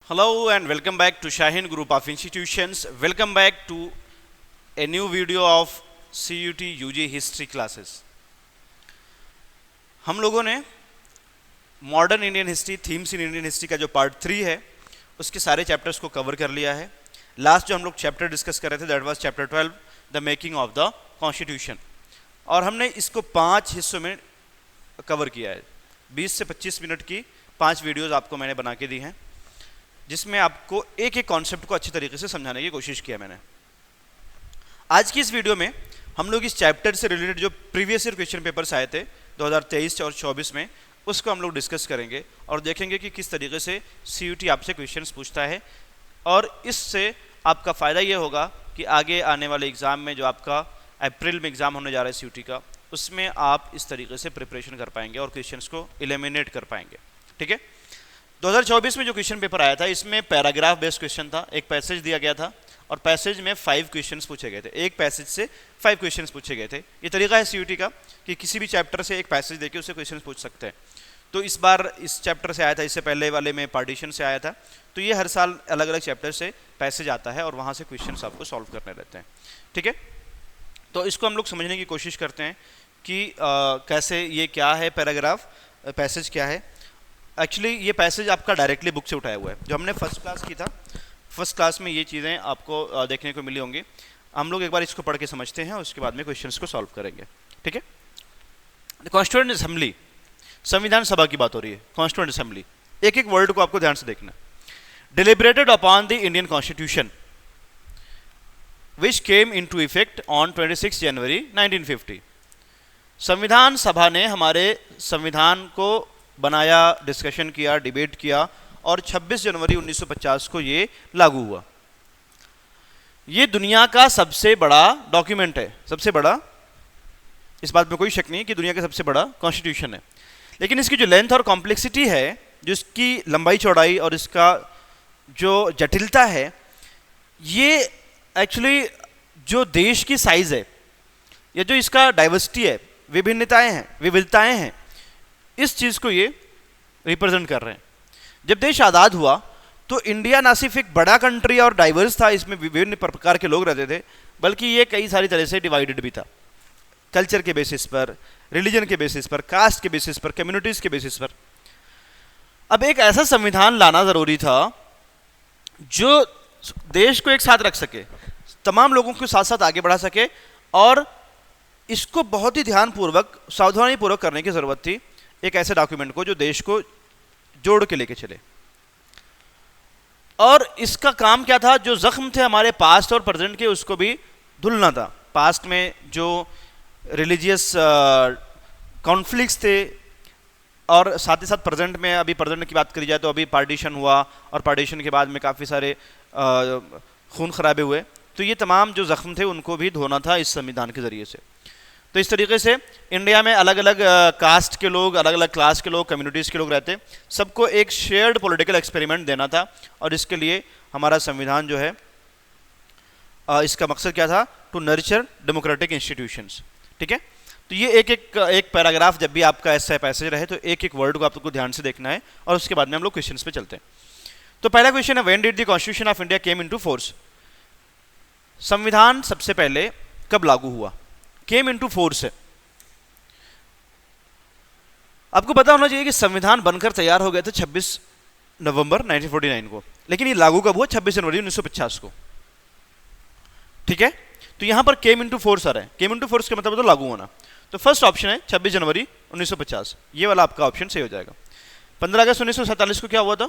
Hello and welcome back to Shaheen Group of Institutions. Welcome back to a new video of CUT UG History classes. हम लोगों ने modern Indian history, themes in Indian history का जो part 3 है उसके सारे chapters को cover कर लिया है. लास्ट जो हम लोग चैप्टर डिस्कस कर रहे थे that was chapter 12, the making of the constitution, और हमने इसको 5 हिस्सों में कवर किया है. 20 से 25 मिनट की 5 वीडियोज़ आपको मैंने बना के दी हैं, जिसमें आपको एक एक कॉन्सेप्ट को अच्छी तरीके से समझाने की कोशिश किया मैंने. आज की इस वीडियो में हम लोग इस चैप्टर से रिलेटेड जो प्रीवियस ईयर क्वेश्चन पेपर्स आए थे 2023 और 24 में, उसको हम लोग डिस्कस करेंगे और देखेंगे कि किस तरीके से CUT आपसे क्वेश्चंस पूछता है. और इससे आपका फ़ायदा ये होगा कि आगे आने वाले एग्ज़ाम में जो आपका अप्रैल में एग्ज़ाम होने जा रहा है CUT का, उसमें आप इस तरीके से प्रिपरेशन कर पाएंगे और क्वेश्चंस को एलिमिनेट कर पाएंगे. ठीक है. 2024 में जो क्वेश्चन पेपर आया था इसमें पैराग्राफ बेस्ड क्वेश्चन था. एक पैसेज दिया गया था और पैसेज में 5 क्वेश्चंस पूछे गए थे. एक पैसेज से 5 क्वेश्चंस पूछे गए थे. ये तरीका है CUT का कि किसी भी चैप्टर से एक पैसेज देके उससे क्वेश्चंस पूछ सकते हैं. तो इस बार इस चैप्टर से आया था, इससे पहले वाले में पार्टीशन से आया था. तो ये हर साल अलग अलग चैप्टर से पैसेज आता है और वहाँ से क्वेश्चंस आपको सॉल्व करने रहते हैं. ठीक है. तो इसको हम लोग समझने की कोशिश करते हैं कि कैसे ये क्या है, पैराग्राफ पैसेज क्या है. एक्चुअली ये पैसेज आपका डायरेक्टली बुक से उठाया हुआ है. जो हमने फर्स्ट क्लास की था, फर्स्ट क्लास में ये चीज़ें आपको देखने को मिली होंगी. हम लोग एक बार इसको पढ़ के समझते हैं, उसके बाद में क्वेश्चंस को सॉल्व करेंगे. ठीक है. कॉन्स्टिट्यूएंट असेंबली, संविधान सभा की बात हो रही है. कॉन्स्टिट्यूएंट असेंबली, एक एक वर्ड को आपको ध्यान से देखना. Deliberated upon the Indian constitution which came into effect on 26 January 1950. संविधान सभा ने हमारे संविधान को बनाया, डिस्कशन किया, डिबेट किया और 26 जनवरी 1950 को ये लागू हुआ. ये दुनिया का सबसे बड़ा डॉक्यूमेंट है, सबसे बड़ा, इस बात में कोई शक नहीं कि दुनिया का सबसे बड़ा कॉन्स्टिट्यूशन है. लेकिन इसकी जो लेंथ और कॉम्प्लेक्सिटी है, जो इसकी लंबाई चौड़ाई और इसका जो जटिलता है, ये एक्चुअली जो देश की साइज है या जो इसका डाइवर्सिटी है, विविधताएं हैं, इस चीज़ को ये रिप्रेजेंट कर रहे हैं. जब देश आज़ाद हुआ तो इंडिया ना सिर्फ एक बड़ा कंट्री और डाइवर्स था, इसमें विभिन्न प्रकार के लोग रहते थे, बल्कि ये कई सारी तरह से डिवाइडेड भी था. कल्चर के बेसिस पर, रिलीजन के बेसिस पर, कास्ट के बेसिस पर, कम्युनिटीज़ के बेसिस पर. अब एक ऐसा संविधान लाना ज़रूरी था जो देश को एक साथ रख सके, तमाम लोगों को साथ साथ आगे बढ़ा सके, और इसको बहुत ही ध्यानपूर्वक, सावधानीपूर्वक करने की ज़रूरत थी. एक ऐसे डॉक्यूमेंट को जो देश को जोड़ के लेके चले. और इसका काम क्या था? जो जख्म थे हमारे पास्ट और प्रेजेंट के, उसको भी धुलना था. पास्ट में जो रिलीजियस कॉन्फ्लिक्ट्स थे, और साथ ही साथ प्रेजेंट में, अभी प्रेजेंट की बात करी जाए तो अभी पार्टीशन हुआ और पार्टीशन के बाद में काफ़ी सारे खून खराबे हुए. तो ये तमाम जो जख्म थे उनको भी धोना था इस संविधान के ज़रिए से. तो इस तरीके से इंडिया में अलग अलग कास्ट के लोग, अलग अलग क्लास के लोग, कम्युनिटीज़ के लोग रहते, सबको एक शेयर्ड पॉलिटिकल एक्सपेरिमेंट देना था. और इसके लिए हमारा संविधान जो है, इसका मकसद क्या था? To nurture democratic institutions. ठीक है. तो ये एक पैराग्राफ, जब भी आपका ऐसा पैसेज रहे तो एक एक वर्ड को आपको ध्यान से देखना है, और उसके बाद में हम लोग क्वेश्चंस पे चलते हैं. तो पहला क्वेश्चन है, when did the constitution of India came into force. संविधान सबसे पहले कब लागू हुआ? केम इनटू फोर्स है. आपको पता होना चाहिए कि संविधान बनकर तैयार हो गए थे 26 नवंबर 1949 को, लेकिन ये लागू कब हुआ? 26 जनवरी 1950 को. ठीक है. तो यहां पर केम इनटू फोर्स आ रहा है. केम इनटू फोर्स का मतलब तो लागू होना. तो फर्स्ट ऑप्शन है 26 जनवरी 1950. ये वाला आपका ऑप्शन सही हो जाएगा. 15 अगस्त 1947 को क्या हुआ था?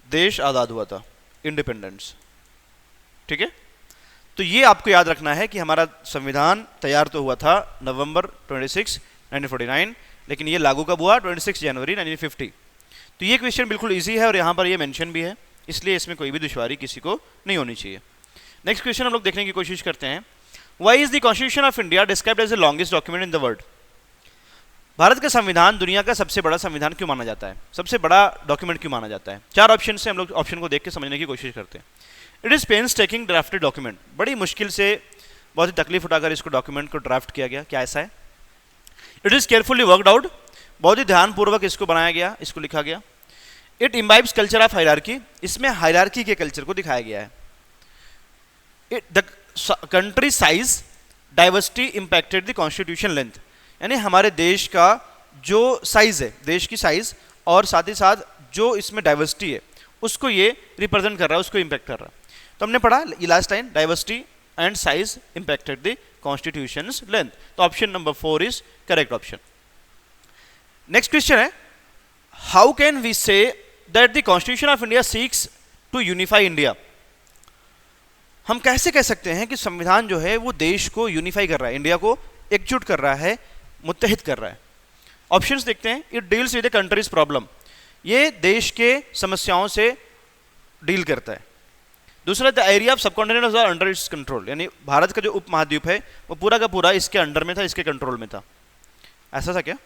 देश आजाद हुआ था, इंडिपेंडेंस. ठीक है. तो ये आपको याद रखना है कि हमारा संविधान तैयार तो हुआ था नवंबर 26, 1949, लेकिन ये लागू कब हुआ? 26 जनवरी 1950. तो ये क्वेश्चन बिल्कुल इजी है और यहाँ पर ये मेंशन भी है, इसलिए इसमें कोई भी दुश्वारी किसी को नहीं होनी चाहिए. नेक्स्ट क्वेश्चन हम लोग देखने की कोशिश करते हैं. Why is the constitution of India described as the longest document in the world. Bharat का संविधान दुनिया का सबसे बड़ा संविधान क्यों माना जाता है? सबसे बड़ा डॉक्यूमेंट क्यों माना जाता है? 4 ऑप्शन से हम लोग ऑप्शन को देख के समझने की कोशिश करते हैं. It is painstaking drafted document. बड़ी मुश्किल से, बहुत ही तकलीफ उठाकर इसको डॉक्यूमेंट को ड्राफ्ट किया गया. क्या ऐसा है? It is carefully worked out. बहुत ही ध्यानपूर्वक इसको बनाया गया, इसको लिखा गया। इट इम्बाइब्स कल्चर ऑफ हायरार्की, इसमें हायरार्की के कल्चर को दिखाया गया है। The country size diversity impacted the constitution length, यानी हमारे देश का जो साइज है, देश की साइज और साथ ही साथ जो इसमें डाइवर्सिटी है उसको ये रिप्रेजेंट कर रहा है, उसको इम्पैक्ट कर रहा है। तो हमने पढ़ा ये last line, diversity and size impacted the constitution length. तो option number 4 is correct option. Next question है, how can we say that the constitution of India seeks to unify India. हम कैसे कह सकते हैं कि संविधान जो है वो देश को यूनिफाई कर रहा है, इंडिया को एकजुट कर रहा है, मुत्तहिद कर रहा है। ऑप्शंस देखते हैं। It deals with the countries problem, ये देश के समस्याओं से डील करता है। दूसरा, the area of subcontinent was under its control, यानी भारत का जो उपमहाद्वीप है वो पूरा का पूरा इसके अंडर में था, इसके कंट्रोल में था। ऐसा था क्या?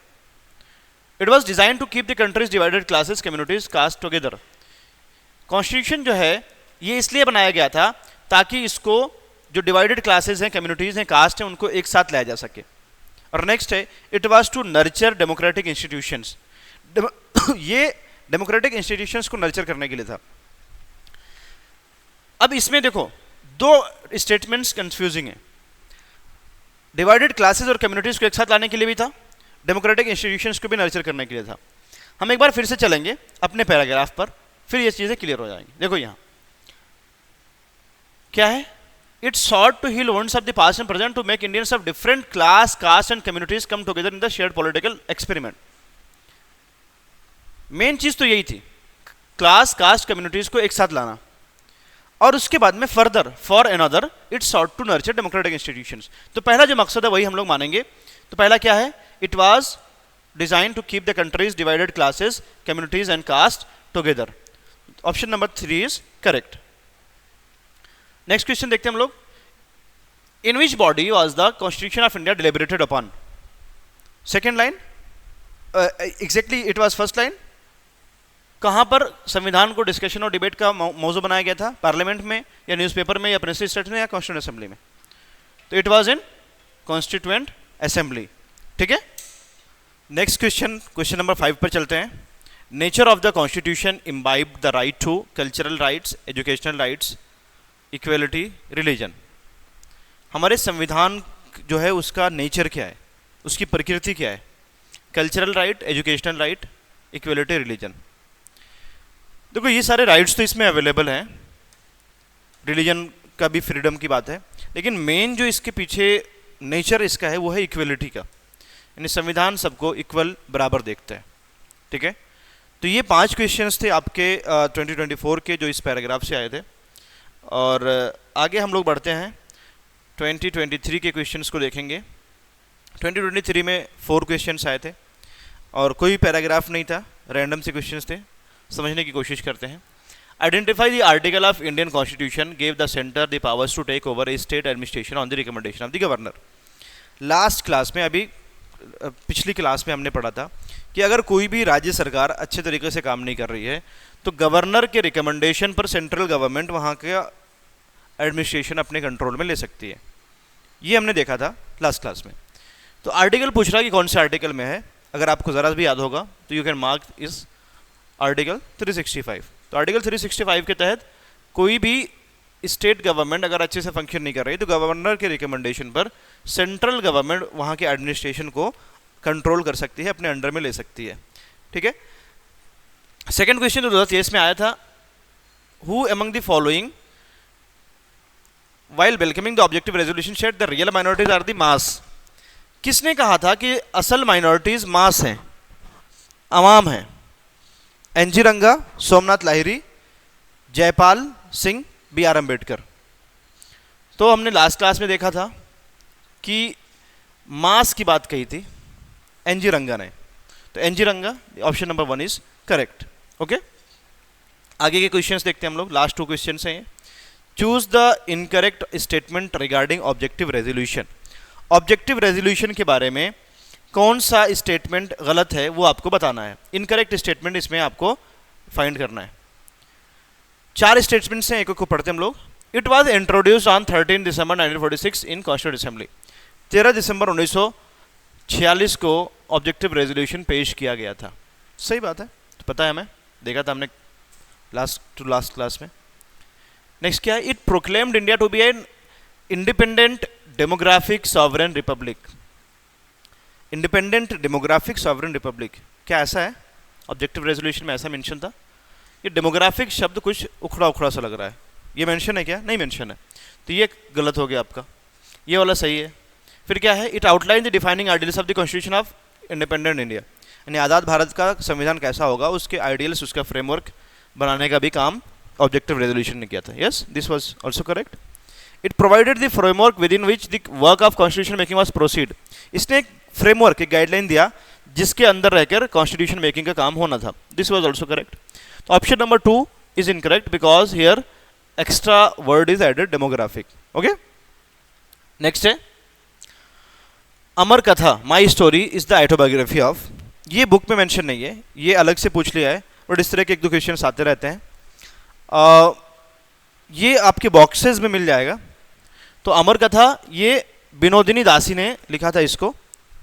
It was design to keep the countries divided classes communities caste together, constitution जो है ये इसलिए बनाया गया था ताकि इसको जो डिवाइडेड क्लासेस हैं, कम्युनिटीज हैं, कास्ट हैं, उनको एक साथ लाया जा सके। और नेक्स्ट है, it was to nurture democratic institutions, ये डेमोक्रेटिक इंस्टीट्यूशंस को नर्चर करने के लिए था। अब इसमें देखो दो स्टेटमेंट्स कंफ्यूजिंग है, डिवाइडेड क्लासेस और कम्युनिटीज को एक साथ लाने के लिए भी था, डेमोक्रेटिक इंस्टीट्यूशंस को भी नर्चर करने के लिए था। हम एक बार फिर से चलेंगे अपने पैराग्राफ पर, फिर ये चीजें क्लियर हो जाएंगी। देखो यहां क्या है, it sought to heal wounds of the past and present to make Indians of different class, caste and communities come together in the shared political experiment. Main चीज तो यही थी, क्लास, कास्ट, कम्युनिटीज को एक साथ लाना, और उसके बाद में further for another it sought to nurture democratic institutions. तो पहला जो मकसद है वही हम लोग मानेंगे। तो पहला क्या है, it was design to keep the countries divided classes, communities and caste together. Option number 3 is correct. Next question देखते हैं हम लोग, in which body was the constitution of India deliberated upon. Second line, exactly it was first line. कहां पर संविधान को discussion और debate का मौजू बनाया गया था, पार्लियामेंट में या न्यूज़पेपर में या प्रिंसिपल स्टेट में या कॉन्स्टिट्यूएंट असेंबली में? तो it was in constituent assembly. ठीक है। नेक्स्ट क्वेश्चन, क्वेश्चन नंबर 5 पर चलते हैं। Nature of the constitution imbibe the right to cultural rights, educational rights, equality, religion. हमारे संविधान जो है उसका नेचर क्या है, उसकी प्रकृति क्या है? Cultural right, educational right, equality, religion. देखो ये सारे राइट्स तो इसमें अवेलेबल हैं, रिलीजन का भी फ्रीडम की बात है, लेकिन मेन जो इसके पीछे नेचर इसका है वो है इक्वलिटी का, यानी संविधान सबको इक्वल, बराबर देखता है। ठीक है। तो ये 5 क्वेश्चंस थे आपके 2024 के जो इस पैराग्राफ से आए थे, और आगे हम लोग बढ़ते हैं 2023 के क्वेश्चंस को देखेंगे। 2023 में 4 क्वेश्चंस आए थे और कोई पैराग्राफ नहीं था, रैंडम से क्वेश्चंस थे। समझने की कोशिश करते हैं। Identify the article of Indian constitution gave the centre the powers to take over a state administration on the recommendation of the governor. Last class में, अभी पिछली क्लास में हमने पढ़ा था कि अगर कोई भी राज्य सरकार अच्छे तरीके से काम नहीं कर रही है तो गवर्नर के रिकमेंडेशन पर सेंट्रल गवर्नमेंट वहाँ का एडमिनिस्ट्रेशन अपने कंट्रोल में ले सकती है। ये हमने देखा था लास्ट क्लास में। तो आर्टिकल पूछ रहा है कि कौन से आर्टिकल में है, अगर आपको ज़रा भी याद होगा तो यू कैन मार्क इस आर्टिकल 365। तो आर्टिकल 365 के तहत कोई भी स्टेट गवर्नमेंट अगर अच्छे से फंक्शन नहीं कर रही तो गवर्नर के रिकमेंडेशन पर सेंट्रल गवर्नमेंट वहाँ के एडमिनिस्ट्रेशन को कंट्रोल कर सकती है, अपने अंडर में ले सकती है। ठीक है। सेकेंड क्वेश्चन जो 2023 में आया था, who among the following while welcoming the objective resolution said the real minorities are the mass. किसने कहा था कि असल माइनॉरिटीज मास हैं, अवाम हैं? एनजी रंगा, सोमनाथ लाहिरी, जयपाल सिंह, BR अम्बेडकर। तो हमने लास्ट क्लास में देखा था कि मास की बात कही थी एनजी रंगा ने, तो एनजी रंगा option number 1 is correct. Okay. आगे के क्वेश्चंस देखते हैं हम लोग, लास्ट 2 क्वेश्चंस हैं। Choose the incorrect statement regarding objective resolution. Objective resolution के बारे में कौन सा स्टेटमेंट गलत है वो आपको बताना है। इनकरेक्ट स्टेटमेंट इसमें आपको फाइंड करना है। 4 स्टेटमेंट्स हैं, एक को पढ़ते हम लोग। It was introduced on 13 December 1946 in constituent assembly. 13 दिसंबर 1946 को ऑब्जेक्टिव रेजोल्यूशन पेश किया गया था। सही बात है, तो पता है, हमें देखा था हमने लास्ट क्लास में। नेक्स्ट क्या है, it proclaimed India to be an independent demographic sovereign republic. Independent demographic sovereign republic, क्या ऐसा है? ऑब्जेक्टिव रेजोल्यूशन में ऐसा मेंशन था। ये डेमोग्राफिक शब्द कुछ उखड़ा उखड़ा सा लग रहा है, ये मेंशन है क्या? नहीं मेंशन है, तो ये गलत हो गया आपका, ये वाला सही है। फिर क्या है, it outline the defining ideals of the constitution of independent India, यानी आज़ाद भारत का संविधान कैसा होगा, उसके आइडियल्स, उसका फ्रेमवर्क बनाने का भी काम ऑब्जेक्टिव रेजोल्यूशन ने किया था। Yes, this was also correct. It provided the framework with in which the work of constitution making was proceed. इसने एक फ्रेमवर्क, एक गाइडलाइन दिया जिसके अंदर रहकर कॉन्स्टिट्यूशन मेकिंग का काम होना था। This was also correct. तो option number 2 is incorrect because here extra word is added, demographic. Okay, next है Amar Katha my story is the autobiography of. ये बुक में मेंशन नहीं है, ये अलग से पूछ लिया है, और इस तरह के 1-2 क्वेश्चन आते रहते हैं। ये आपके बॉक्सेस में मिल जाएगा। तो अमर कथा ये विनोदिनी दासी ने लिखा था इसको,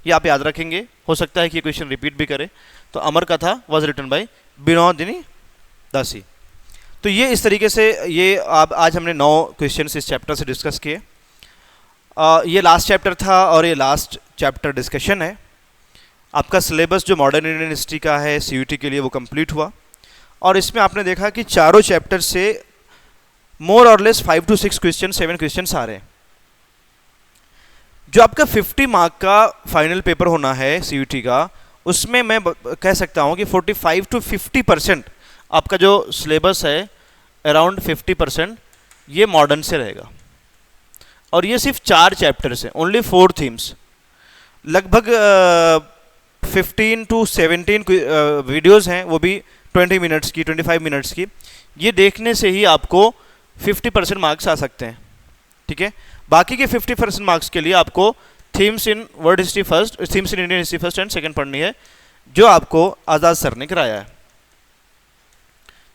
ये आप याद रखेंगे, हो सकता है कि ये क्वेश्चन रिपीट भी करे। तो अमर कथा वॉज रिटन बाय विनोदिनी दासी। तो ये इस तरीके से ये आज हमने 9 क्वेश्चन इस चैप्टर से डिस्कस किए। ये लास्ट चैप्टर था और ये लास्ट चैप्टर डिस्कशन है। आपका सिलेबस जो मॉडर्न इंडियन हिस्ट्री का है CUT के लिए वो कंप्लीट हुआ, और इसमें आपने देखा कि चारों चैप्टर से मोर और लेस 5 to 6 क्वेश्चन, 7 क्वेश्चन आ रहे हैं। जो आपका 50 मार्क का फाइनल पेपर होना है CUT का, उसमें मैं कह सकता हूं कि 45 to 50% आपका जो सिलेबस है, अराउंड 50% ये मॉडर्न से रहेगा। और ये सिर्फ 4 चैप्टर्स हैं, ओनली 4 थीम्स। लगभग 15 to 17 वीडियोस हैं, वो भी 20 मिनट्स की, 25 मिनट्स की। ये देखने से ही आपको 50% मार्क्स आ सकते हैं, ठीक है। बाकी के 50% मार्क्स के लिए आपको themes in world history first, themes in Indian history first and second पढ़नी है, जो आपको आज़ाद सर ने कराया है।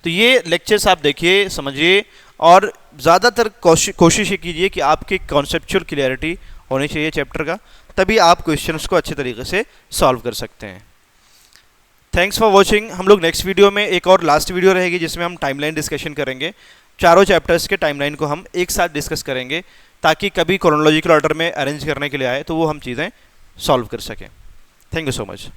तो ये लेक्चर्स आप देखिए, समझिए, और ज़्यादातर कोशिश ये कीजिए कि आपकी कॉन्सेप्चुअल क्लियरिटी होनी चाहिए चैप्टर का, तभी आप क्वेश्चंस को अच्छे तरीके से सॉल्व कर सकते हैं। Thanks for watching. हम लोग नेक्स्ट वीडियो में एक और लास्ट वीडियो रहेगी जिसमें हम टाइमलाइन डिस्कशन करेंगे। चारों चैप्टर्स के टाइमलाइन को हम एक साथ डिस्कस करेंगे, ताकि कभी क्रोनोलॉजिकल ऑर्डर में अरेंज करने के लिए आए तो वो हम चीज़ें सॉल्व कर सकें। Thank you so much.